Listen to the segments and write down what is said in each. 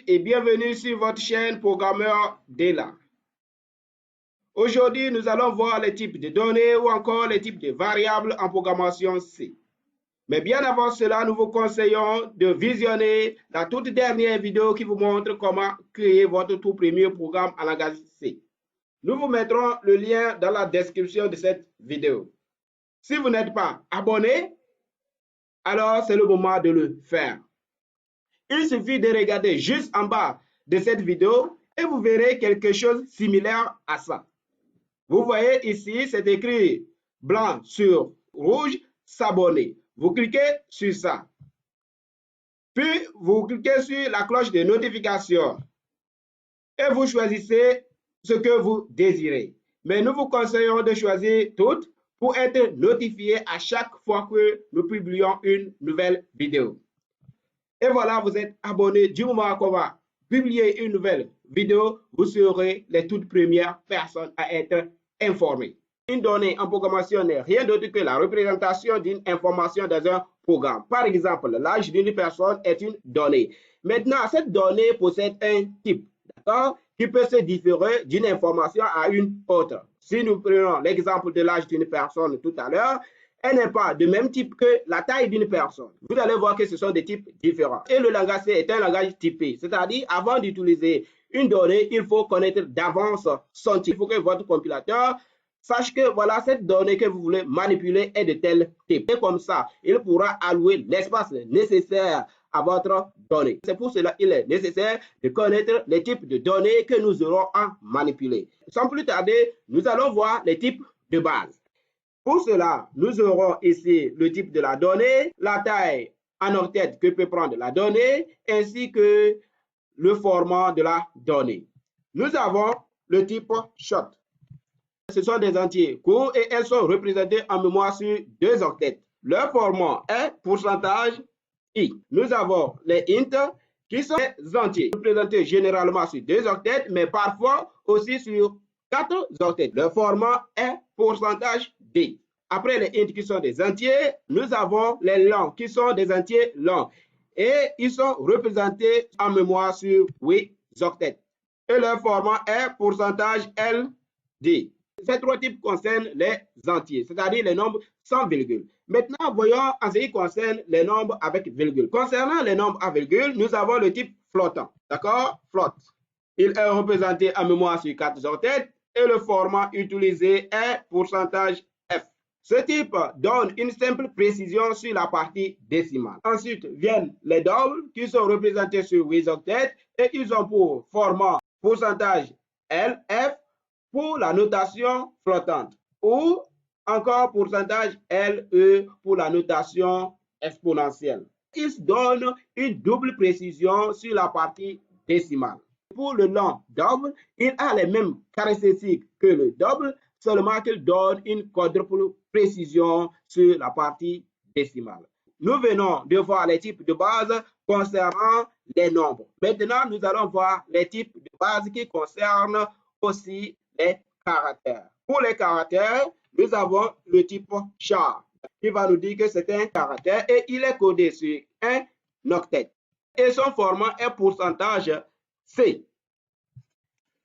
et bienvenue sur votre chaîne Programmeur Dela. Aujourd'hui, nous allons voir les types de données ou encore les types de variables en programmation C. Mais bien avant cela, nous vous conseillons de visionner la toute dernière vidéo qui vous montre comment créer votre tout premier programme en langage C. Nous vous mettrons le lien dans la description de cette vidéo. Si vous n'êtes pas abonné, alors c'est le moment de le faire. Il suffit de regarder juste en bas de cette vidéo et vous verrez quelque chose de similaire à ça. Vous voyez ici, c'est écrit blanc sur rouge, s'abonner. Vous cliquez sur ça. Puis, vous cliquez sur la cloche de notification et vous choisissez ce que vous désirez. Mais nous vous conseillons de choisir toutes pour être notifié à chaque fois que nous publions une nouvelle vidéo. Et voilà, vous êtes abonné. Du moment qu'on va publier une nouvelle vidéo, vous serez les toutes premières personnes à être informées. Une donnée en programmation n'est rien d'autre que la représentation d'une information dans un programme. Par exemple, l'âge d'une personne est une donnée. Maintenant, cette donnée possède un type, d'accord, qui peut se différer d'une information à une autre. Si nous prenons l'exemple de l'âge d'une personne tout à l'heure, elle n'est pas de même type que la taille d'une personne. Vous allez voir que ce sont des types différents. Et le langage C est un langage typé, c'est-à-dire avant d'utiliser une donnée, il faut connaître d'avance son type. Il faut que votre compilateur sache que voilà, cette donnée que vous voulez manipuler est de tel type. Et comme ça, il pourra allouer l'espace nécessaire à votre donnée. C'est pour cela qu'il est nécessaire de connaître les types de données que nous aurons à manipuler. Sans plus tarder, nous allons voir les types de base. Pour cela, nous aurons ici le type de la donnée, la taille en octets que peut prendre la donnée, ainsi que le format de la donnée. Nous avons le type short. Ce sont des entiers courts et elles sont représentées en mémoire sur 2 octets. Leur format est pourcentage I. Nous avons les int qui sont des entiers représentés généralement sur 2 octets, mais parfois aussi sur 4 octets. Le format est pourcentage D. Après les int qui sont des entiers, nous avons les longs qui sont des entiers longs. Et ils sont représentés en mémoire sur 8 octets. Et leur format est pourcentage LD. Ces 3 types concernent les entiers, c'est-à-dire les nombres sans virgule. Maintenant, voyons en ce qui concerne les nombres avec virgule. Concernant les nombres à virgule, nous avons le type flottant. D'accord? Float. Il est représenté en mémoire sur 4 octets et le format utilisé est pourcentage F. Ce type donne une simple précision sur la partie décimale. Ensuite viennent les doubles qui sont représentés sur 8 octets et ils ont pour format pourcentage LF pour la notation flottante ou encore pourcentage LE pour la notation exponentielle. Ils donnent une double précision sur la partie décimale. Pour le long double, il a les mêmes caractéristiques que le double, seulement qu'il donne une quadruple précision sur la partie décimale. Nous venons de voir les types de base concernant les nombres. Maintenant, nous allons voir les types de base qui concernent aussi les caractères. Pour les caractères, nous avons le type char qui va nous dire que c'est un caractère et il est codé sur un octet. Et son format est pourcentage C.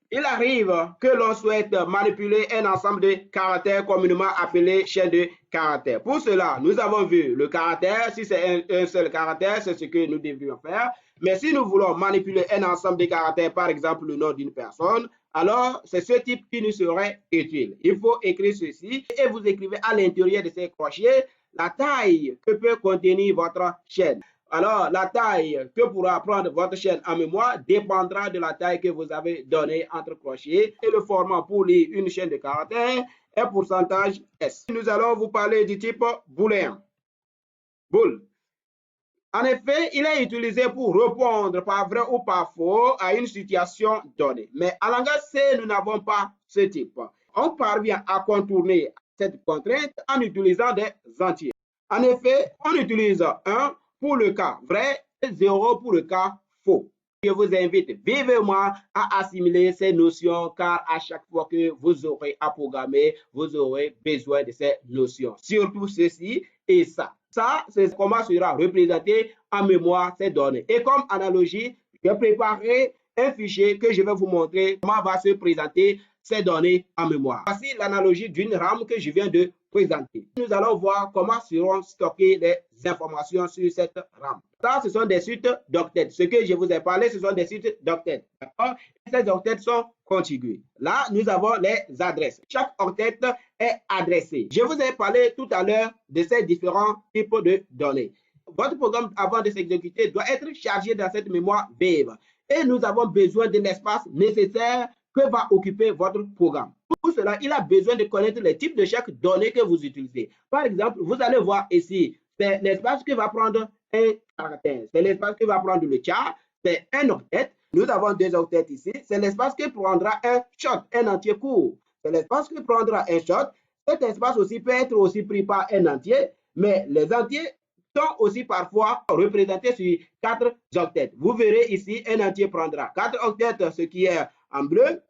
Il arrive que l'on souhaite manipuler un ensemble de caractères communément appelés chaînes de caractères. Pour cela, nous avons vu le caractère. Si c'est un seul caractère, c'est ce que nous devrions faire. Mais si nous voulons manipuler un ensemble de caractères, par exemple le nom d'une personne, alors c'est ce type qui nous serait utile. Il faut écrire ceci et vous écrivez à l'intérieur de ces crochets la taille que peut contenir votre chaîne. Alors, la taille que pourra prendre votre chaîne en mémoire dépendra de la taille que vous avez donnée entre crochets. Et le format pour lire une chaîne de caractères est pourcentage S. Nous allons vous parler du type booléen. Bool. En effet, il est utilisé pour répondre par vrai ou par faux à une situation donnée. Mais en langage C, nous n'avons pas ce type. On parvient à contourner cette contrainte en utilisant des entiers. En effet, on utilise 1 pour le cas vrai et 0 pour le cas faux. Je vous invite vivement à assimiler ces notions car à chaque fois que vous aurez à programmer, vous aurez besoin de ces notions. Surtout ceci et ça. Ça, c'est comment sera représenté en mémoire ces données. Et comme analogie, J'ai préparé un fichier que je vais vous montrer comment va se présenter ces données en mémoire. Voici l'analogie d'une RAM que je viens de présenter. Nous allons voir comment seront stockées les informations sur cette RAM. Ça, ce sont des suites d'octets. Ce que je vous ai parlé, ce sont des suites d'octets. D'accord? Ces octets sont contiguës. Là, nous avons les adresses. Chaque octet est adressé. Je vous ai parlé tout à l'heure de ces différents types de données. Votre programme, avant de s'exécuter, doit être chargé dans cette mémoire vive. Et nous avons besoin de l'espace nécessaire que va occuper votre programme. Pour cela, il a besoin de connaître les types de chaque donnée que vous utilisez. Par exemple, vous allez voir ici, c'est l'espace que va prendre un caractère. C'est l'espace que va prendre le char, c'est un octet. Nous avons deux octets ici. C'est l'espace que prendra un short, un entier court. C'est l'espace que prendra un short. Cet espace aussi peut être aussi pris par un entier, mais les entiers sont aussi parfois représentés sur 4 octets. Vous verrez ici, un entier prendra 4 octets, ce qui est en bleu.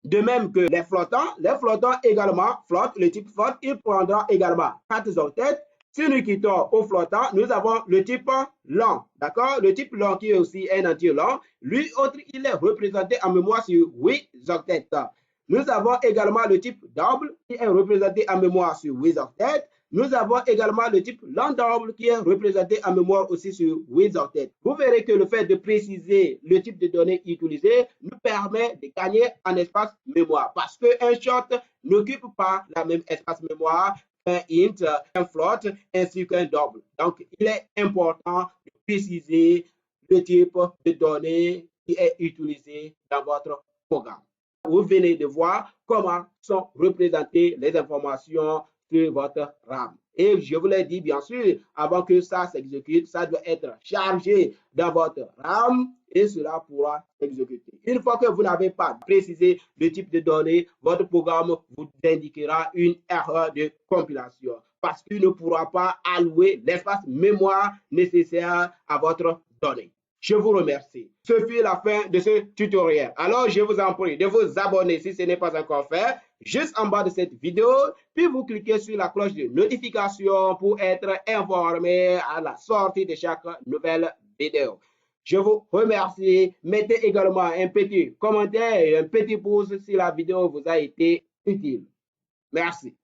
De même que les flottants également flottent, le type flotte, il prendra également 4 octets. Si nous quittons au flottant, nous avons le type long, d'accord? Le type long qui est aussi un entier long. Lui, autre, il est représenté en mémoire sur 8 octets. Nous avons également le type double qui est représenté en mémoire sur 8 octets. Nous avons également le type long double qui est représenté en mémoire aussi sur 8 octets. Vous verrez que le fait de préciser le type de données utilisées nous permet de gagner en espace mémoire parce qu'un short n'occupe pas la même espace mémoire qu'un int, un float ainsi qu'un double. Donc, il est important de préciser le type de données qui est utilisé dans votre programme. Vous venez de voir comment sont représentées les informations sur votre RAM. Et je vous l'ai dit, bien sûr, avant que ça s'exécute, ça doit être chargé dans votre RAM et cela pourra s'exécuter. Une fois que vous n'avez pas précisé le type de données, votre programme vous indiquera une erreur de compilation parce qu'il ne pourra pas allouer l'espace mémoire nécessaire à votre donnée. Je vous remercie. Ce fut la fin de ce tutoriel. Alors, je vous en prie de vous abonner si ce n'est pas encore fait, juste en bas de cette vidéo, puis vous cliquez sur la cloche de notification pour être informé à la sortie de chaque nouvelle vidéo. Je vous remercie. Mettez également un petit commentaire et un petit pouce si la vidéo vous a été utile. Merci.